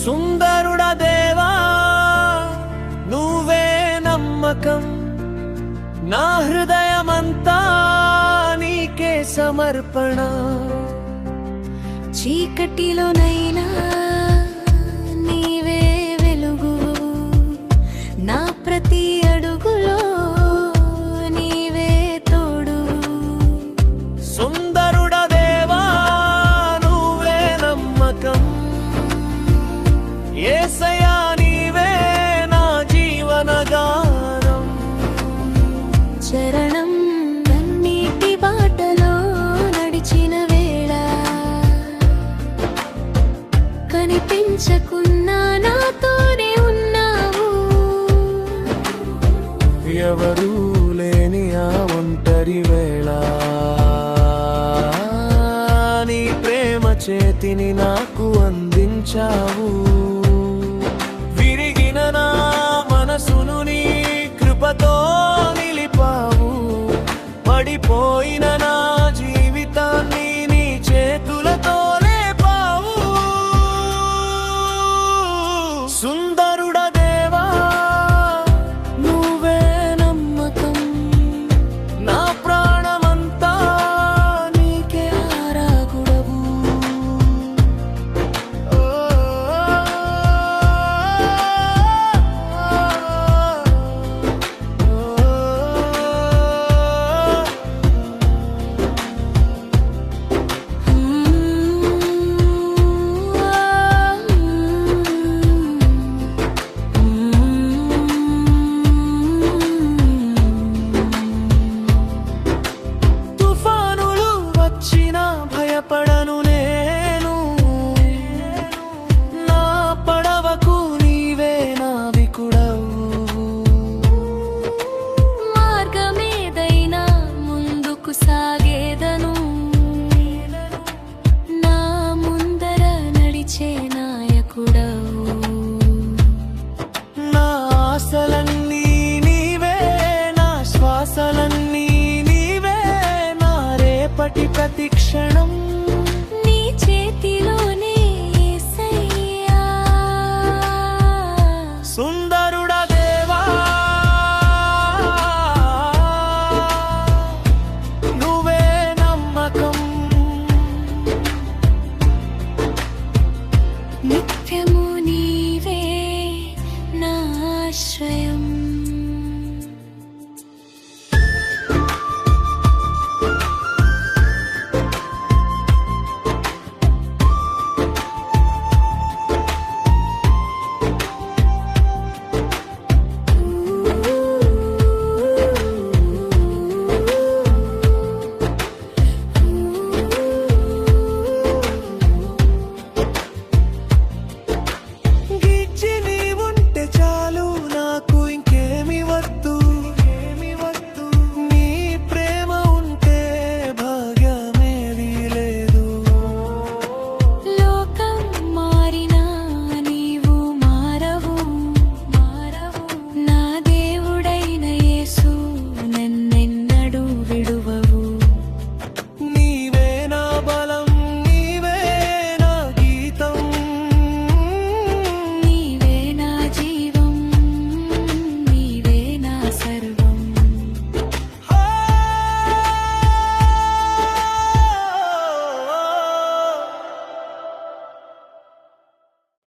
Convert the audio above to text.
సుందరుడ దేవా నువ్వే నమ్మకం, నా హృదయమంతా నీకే సమర్పణ. చీకటిలోనైనా నీవే వెలుగు, నా ప్రతి అడుగులో నీవే తోడు. సుందరుడ దేవా నువ్వే నమ్మకం, యేసయ్యా నీవే నా జీవనగానం. చరణం కన్నీటి బాటలో నడిచిన వేళ, కనిపించకున్నా నాతోనే ఉన్నావు. ఎవరూ లేని ఆ ఒంటరి వేళ నీ ప్రేమ చేతిని నాకు అందించావు. విరిగిన నా మనసును నీ కృపతో నిలిపావు. పడిపోయిన నా జీవితాన్ని నీ చేతులతో లేపావు. సుందరుడ దేవా నువ్వే నమ్మకం, నా ప్రాణమంతా నీకే ఆరాగుడవు. తుఫానులు వచ్చినా భయపడను నేను, నా పడవకు నీవే నావికుడవు. మార్గమేదైనా ముందుకు సాగేదను, నా ముందర నడిచే నాయకుడవు. నా ఆశలన్నీ నీవే, నా శ్వాసలన్నీ నీవే, నా రేపటి ప్రతి క్షణం నీ చేతిలోనే యేసయ్యా. సుందరుడ దేవా నువ్వే నమ్మకం, నిత్యము